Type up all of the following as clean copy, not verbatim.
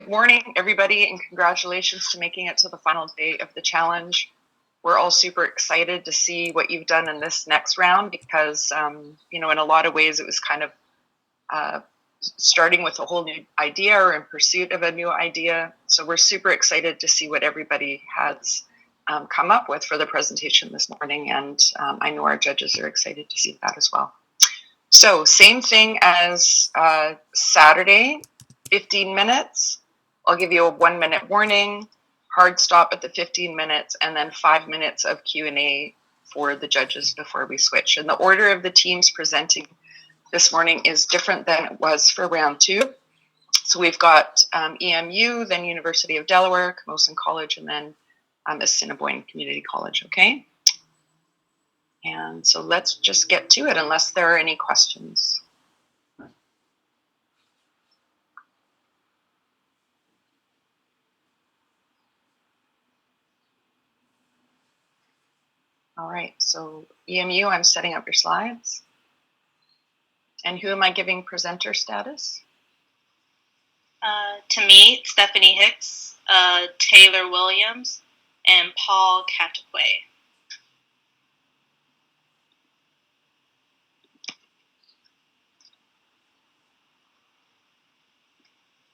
Morning, everybody, and congratulations to making it to the final day of the challenge. We're all super excited to see what you've done in this next round because, in a lot of ways, it was kind of starting with a whole new idea or in pursuit of a new idea. So we're super excited to see what everybody has come up with for the presentation this morning, and I know our judges are excited to see that as well. So same thing as Saturday, 15 minutes. I'll give you a 1-minute warning, hard stop at the 15 minutes, and then 5 minutes of Q&A for the judges before we switch. And the order of the teams presenting this morning is different than it was for round 2. So we've got EMU, then University of Delaware, Camosun College, and then Assiniboine Community College, okay? And so let's just get to it unless there are any questions. All right, so EMU, I'm setting up your slides. And who am I giving presenter status? To me, Stephanie Hicks, Taylor Williams, and Paul Cataway.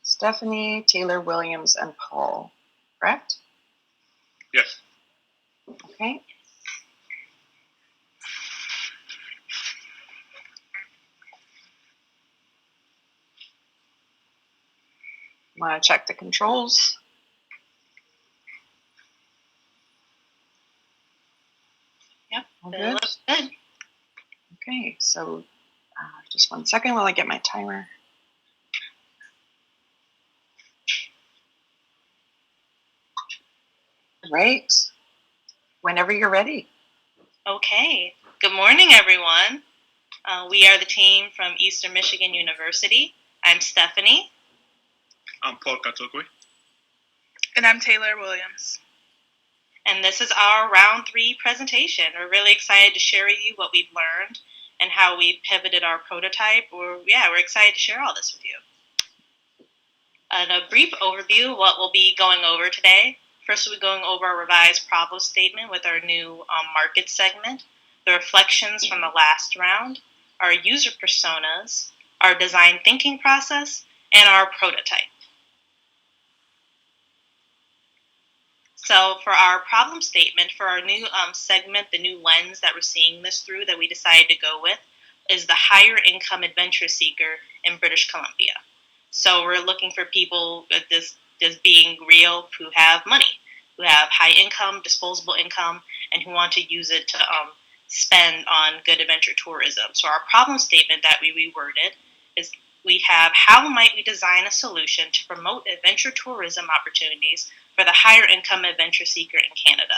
Stephanie, Taylor Williams, and Paul, correct? Yes. Okay. I'm going to check the controls. Yep, all it good. looks good. Okay, so just 1 second while I get my timer. Right, whenever you're ready. Okay, good morning, everyone. We are the team from Eastern Michigan University. I'm Stephanie. I'm Paul Cataway. And I'm Taylor Williams. And this is our round 3 presentation. We're really excited to share with you what we've learned and how we've pivoted our prototype. We're excited to share all this with you. A brief overview of what we'll be going over today. First, we'll be going over our revised problem statement with our new market segment, the reflections from the last round, our user personas, our design thinking process, and our prototype. So for our problem statement, for our new segment, the new lens that we're seeing this through that we decided to go with is the higher income adventure seeker in British Columbia. So we're looking for people with this being real who have money, who have high income, disposable income, and who want to use it to spend on good adventure tourism. So our problem statement that we reworded is we have how might we design a solution to promote adventure tourism opportunities for the higher income adventure seeker in Canada.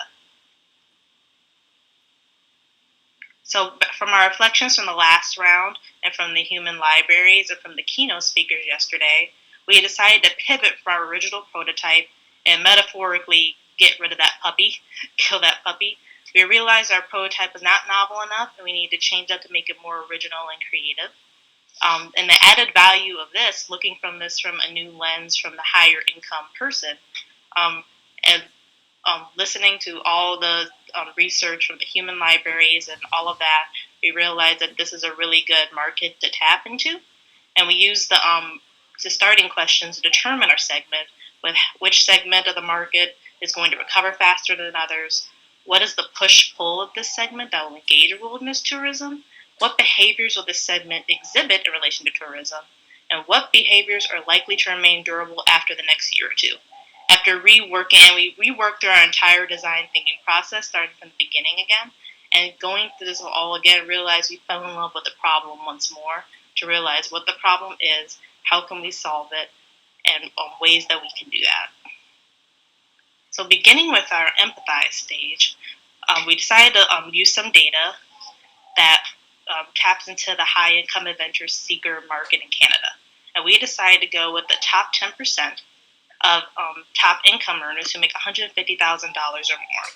So from our reflections from the last round and from the human libraries and from the keynote speakers yesterday, we decided to pivot from our original prototype and metaphorically get rid of that puppy, kill that puppy. We realized our prototype was not novel enough and we need to change that to make it more original and creative. And the added value of this, looking from this from a new lens from the higher income person, and listening to all the research from the human libraries and all of that, we realized that this is a really good market to tap into. And we used the starting questions to determine our segment, with which segment of the market is going to recover faster than others, what is the push-pull of this segment that will engage wilderness tourism, what behaviors will this segment exhibit in relation to tourism, and what behaviors are likely to remain durable after the next year or two. After reworking, and we reworked through our entire design thinking process, starting from the beginning again, and going through this all again, realized we fell in love with the problem once more, to realize what the problem is, how can we solve it, and ways that we can do that. So beginning with our Empathize stage, we decided to use some data that taps into the high-income adventure seeker market in Canada. And we decided to go with the top 10% of top income earners who make $150,000 or more.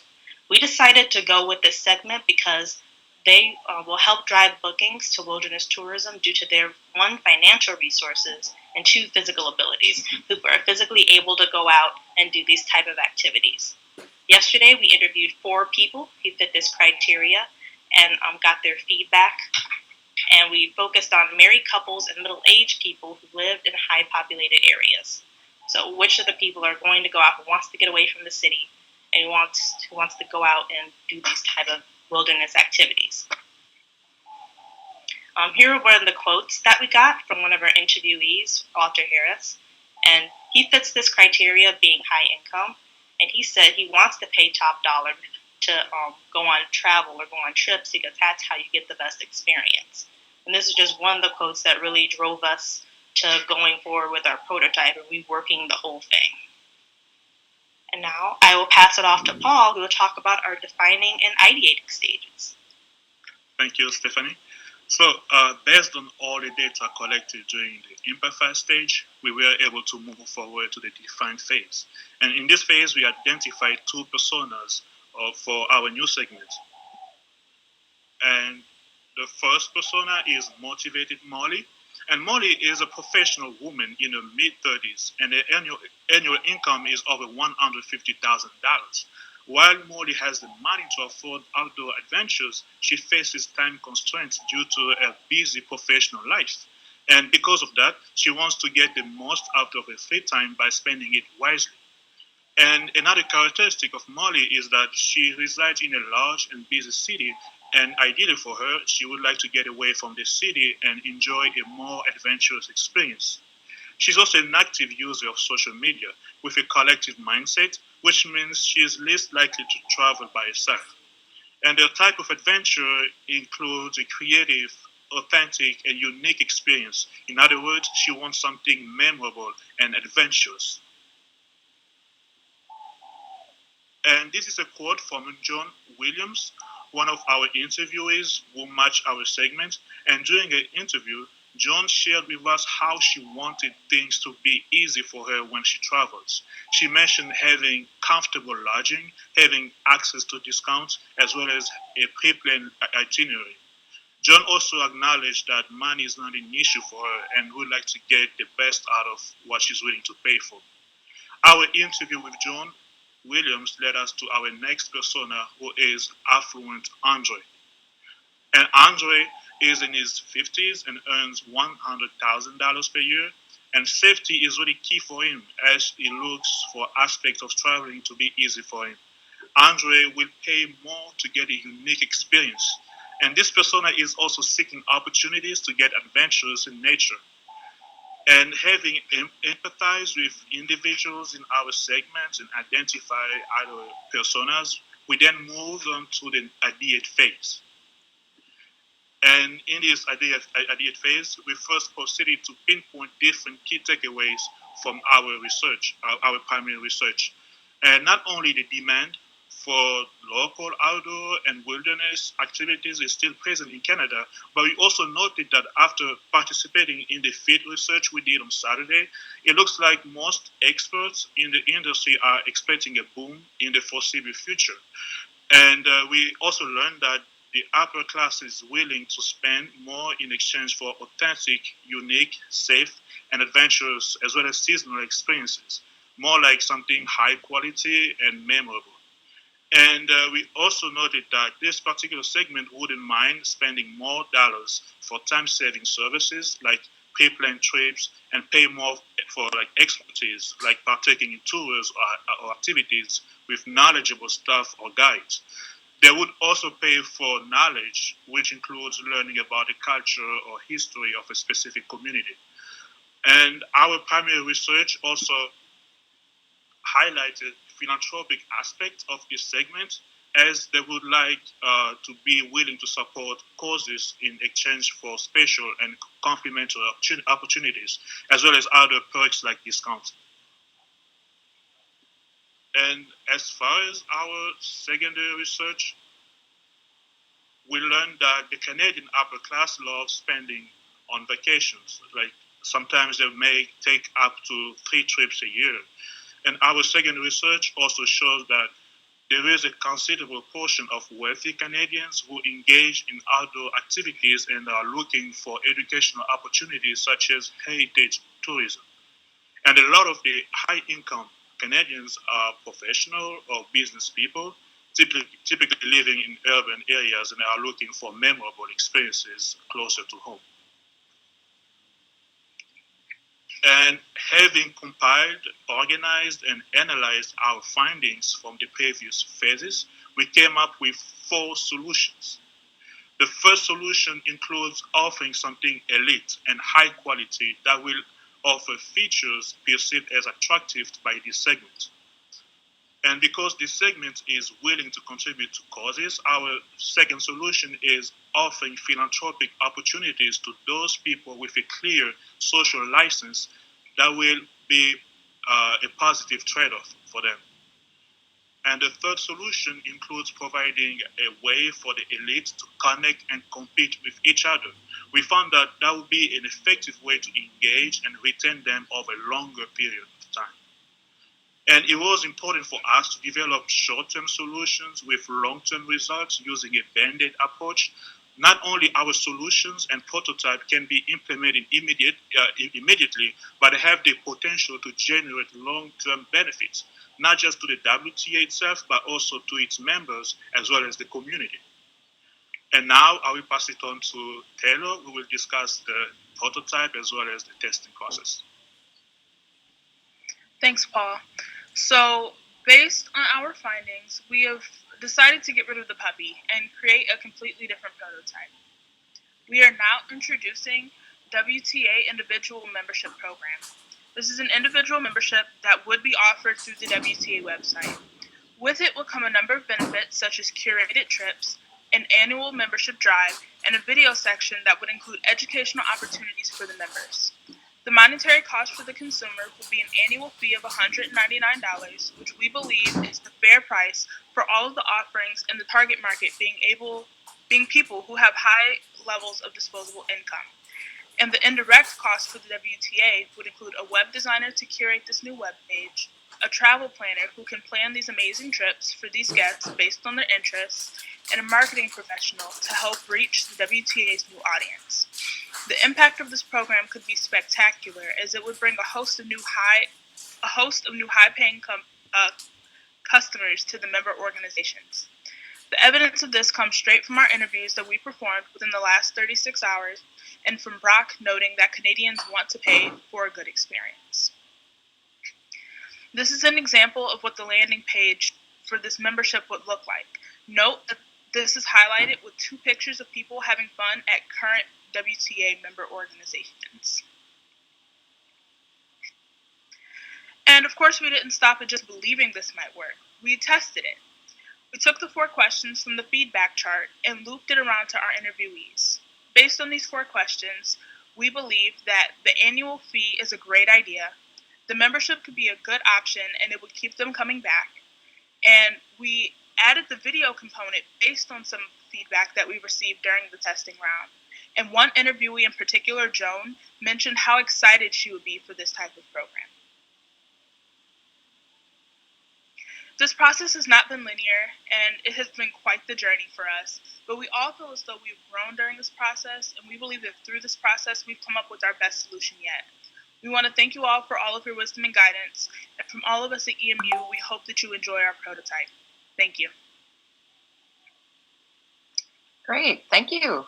We decided to go with this segment because They will help drive bookings to wilderness tourism due to their, one, financial resources, and two, physical abilities, who are physically able to go out and do these type of activities. Yesterday, we interviewed 4 people who fit this criteria and got their feedback. And we focused on married couples and middle-aged people who lived in high-populated areas. So which of the people are going to go out, who wants to get away from the city, and who wants to go out and do these type of wilderness activities. Here are one of the quotes that we got from one of our interviewees, Walter Harris, and he fits this criteria of being high income, and he said he wants to pay top dollar to go on travel or go on trips because that's how you get the best experience. And this is just one of the quotes that really drove us to going forward with our prototype and reworking the whole thing. And now I will pass it off to Paul, who will talk about our defining and ideating stages. Thank you, Stephanie. So, based on all the data collected during the Empathize stage, we were able to move forward to the define phase. And in this phase, we identified 2 personas for our new segment. And the first persona is Motivated Molly. And Molly is a professional woman in her mid-30s, and her annual income is over $150,000. While Molly has the money to afford outdoor adventures, she faces time constraints due to a busy professional life. And because of that, she wants to get the most out of her free time by spending it wisely. And another characteristic of Molly is that she resides in a large and busy city, and ideally for her, she would like to get away from the city and enjoy a more adventurous experience. She's also an active user of social media with a collective mindset, which means she is least likely to travel by herself. And her type of adventure includes a creative, authentic, and unique experience. In other words, she wants something memorable and adventurous. And this is a quote from John Williams, one of our interviewees who matched our segment. And during the interview, John shared with us how she wanted things to be easy for her when she travels. She mentioned having comfortable lodging, having access to discounts, as well as a pre-planned itinerary. John also acknowledged that money is not an issue for her and would like to get the best out of what she's willing to pay for. Our interview with John Williams led us to our next persona, who is affluent Andre. And Andre is in his 50s and earns $100,000 per year. And safety is really key for him as he looks for aspects of traveling to be easy for him. Andre will pay more to get a unique experience. And this persona is also seeking opportunities to get adventures in nature. And having empathized with individuals in our segments and identify other personas, we then move on to the ideate phase. And in this ideate phase, we first proceeded to pinpoint different key takeaways from our research, our primary research. And not only the demand for local outdoor and wilderness activities is still present in Canada, but we also noted that after participating in the field research we did on Saturday, it looks like most experts in the industry are expecting a boom in the foreseeable future. And we also learned that the upper class is willing to spend more in exchange for authentic, unique, safe, and adventurous, as well as seasonal experiences, more like something high quality and memorable. And we also noted that this particular segment wouldn't mind spending more dollars for time-saving services like pre-planned trips and pay more for like expertise, like partaking in tours or activities with knowledgeable staff or guides. They would also pay for knowledge, which includes learning about the culture or history of a specific community. And our primary research also highlighted philanthropic aspects of this segment as they would like to be willing to support causes in exchange for special and complementary opportunities, as well as other perks like discounts. And as far as our secondary research, we learned that the Canadian upper class loves spending on vacations. Like sometimes they may take up to 3 trips a year. And our second research also shows that There is a considerable portion of wealthy Canadians who engage in outdoor activities and are looking for educational opportunities such as heritage tourism. And a lot of the high income Canadians are professional or business people, typically living in urban areas and are looking for memorable experiences closer to home. And having compiled, organized, and analyzed our findings from the previous phases, we came up with four solutions. The first solution includes offering something elite and high quality that will offer features perceived as attractive by this segment. And because this segment is willing to contribute to causes, our second solution is offering philanthropic opportunities to those people with a clear social license that will be a positive trade off for them. And the third solution includes providing a way for the elite to connect and compete with each other. We found that that would be an effective way to engage and retain them over a longer period of time. And it was important for us to develop short-term solutions with long-term results using a band-aid approach. Not only our solutions and prototype can be implemented immediately, but have the potential to generate long-term benefits, not just to the WTA itself, but also to its members as well as the community. And now I will pass it on to Taylor, who will discuss the prototype as well as the testing process. Thanks, Paul. So, based on our findings, we have decided to get rid of the puppy and create a completely different prototype. We are now introducing WTA Individual Membership Program. This is an individual membership that would be offered through the WTA website. With it will come a number of benefits such as curated trips, an annual membership drive, and a video section that would include educational opportunities for the members. The monetary cost for the consumer will be an annual fee of $199, which we believe is the fair price for all of the offerings in the target market being people who have high levels of disposable income. And the indirect cost for the WTA would include a web designer to curate this new web page, a travel planner who can plan these amazing trips for these guests based on their interests, and a marketing professional to help reach the WTA's new audience. The impact of this program could be spectacular, as it would bring a host of new high-paying customers to the member organizations. The evidence of this comes straight from our interviews that we performed within the last 36 hours, and from Brock noting that Canadians want to pay for a good experience. This is an example of what the landing page for this membership would look like. Note that this is highlighted with two pictures of people having fun at current WTA member organizations. And of course, we didn't stop at just believing this might work. We tested it. We took the 4 questions from the feedback chart and looped it around to our interviewees. Based on these 4 questions, we believe that the annual fee is a great idea, the membership could be a good option and it would keep them coming back, and we added the video component based on some feedback that we received during the testing round. And one interviewee in particular, Joan, mentioned how excited she would be for this type of program. This process has not been linear, and it has been quite the journey for us, but we all feel as though we've grown during this process, and we believe that through this process, we've come up with our best solution yet. We want to thank you all for all of your wisdom and guidance, and from all of us at EMU, we hope that you enjoy our prototype. Thank you. Great, thank you.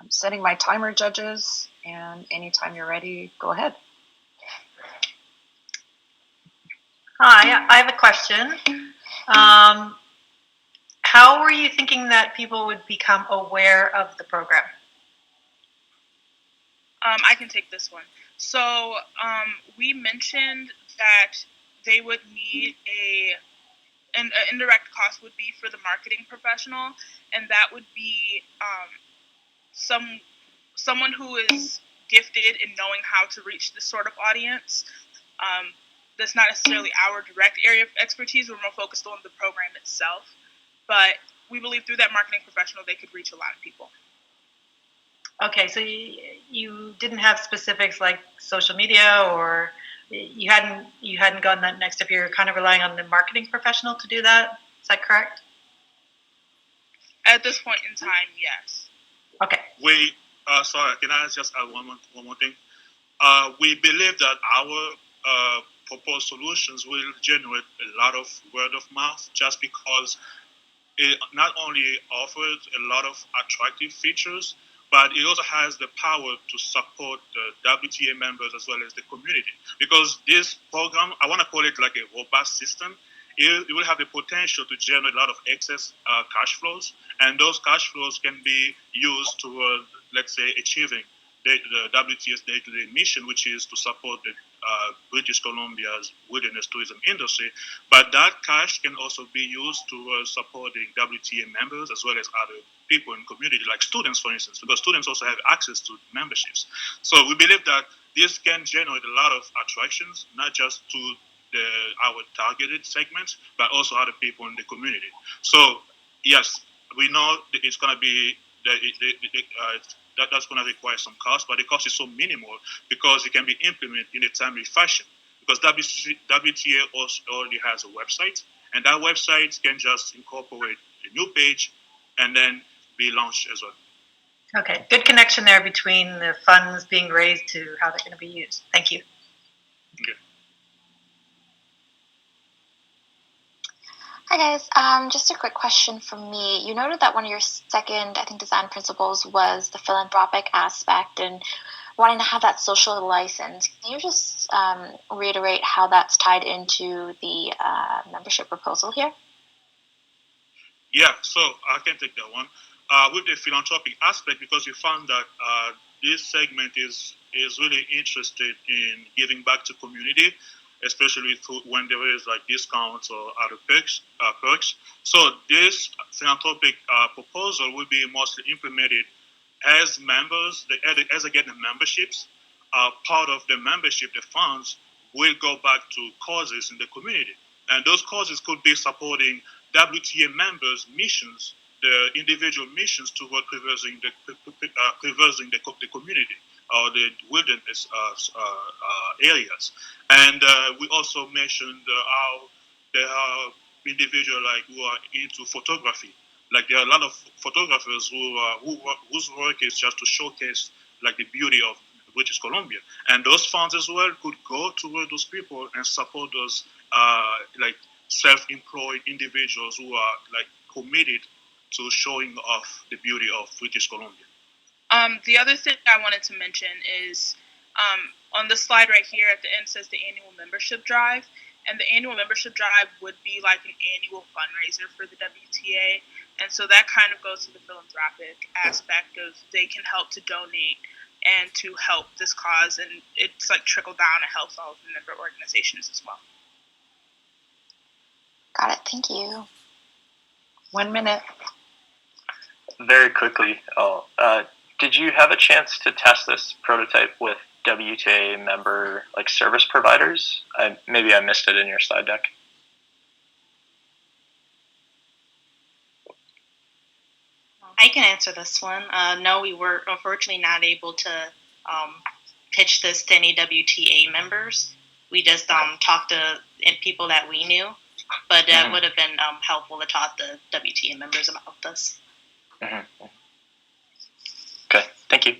I'm setting my timer, judges, and anytime you're ready, go ahead. Hi, I have a question. How were you thinking that people would become aware of the program? I can take this one. So we mentioned that they would need an indirect cost would be for the marketing professional, and that would be someone who is gifted in knowing how to reach this sort of audience. That's not necessarily our direct area of expertise. We're more focused on the program itself, but we believe through that marketing professional they could reach a lot of people. Okay, so you didn't have specifics like social media or you hadn't gone that next step. You're kind of relying on the marketing professional to do that. Is that correct? At this point in time, yes. Okay. Sorry, can I just add one more thing? We believe that our proposed solutions will generate a lot of word of mouth, just because it not only offers a lot of attractive features, but it also has the power to support the WTA members as well as the community. Because this program, I want to call it like a robust system. It will have the potential to generate a lot of excess cash flows, and those cash flows can be used toward, let's say, achieving the WTS day-to-day mission, which is to support the British Columbia's wilderness tourism industry. But that cash can also be used towards supporting WTA members as well as other people in the community, like students, for instance, because students also have access to memberships. So we believe that this can generate a lot of attractions, not just to our targeted segments, but also other people in the community. So yes, we know that it's going to be that's going to require some cost, but the cost is so minimal because it can be implemented in a timely fashion. Because WTA also already has a website, and that website can just incorporate a new page and then be launched as well. Okay, good connection there between the funds being raised to how they're going to be used. Thank you. Okay. Hi guys, just a quick question from me. You noted that one of your second, I think, design principles was the philanthropic aspect and wanting to have that social license. Can you just reiterate how that's tied into the membership proposal here? Yeah, so I can take that one. With the philanthropic aspect, because we found that this segment is really interested in giving back to community, especially when there is like discounts or other perks. So this philanthropic proposal will be mostly implemented as members, as they get the memberships. Part of the membership, the funds will go back to causes in the community, and those causes could be supporting WTA members' missions, the individual missions toward preserving the community or the wilderness areas. And we also mentioned how there are individuals like who are into photography. Like there are a lot of photographers whose work is just to showcase like the beauty of British Columbia, and those funds as well could go toward those people and support those like self-employed individuals who are like committed to showing off the beauty of British Columbia. The other thing I wanted to mention is on the slide right here at the end says the annual membership drive, and the annual membership drive would be like an annual fundraiser for the WTA, and so that kind of goes to the philanthropic aspect of they can help to donate and to help this cause, and it's like trickle down and helps all of the member organizations as well. Got it. Thank you. 1 minute. Very quickly, did you have a chance to test this prototype with WTA member like service providers? Maybe I missed it in your slide deck. I can answer this one. No, we were unfortunately not able to pitch this to any WTA members. We just talked to people that we knew, but that would have been helpful to talk to WTA members about this. Mm-hmm. Okay, thank you.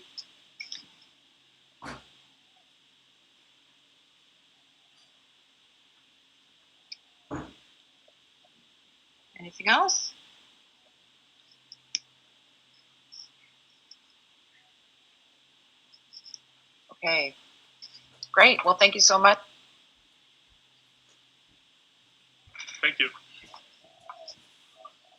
Anything else? Okay, great. Well, thank you so much. Thank you.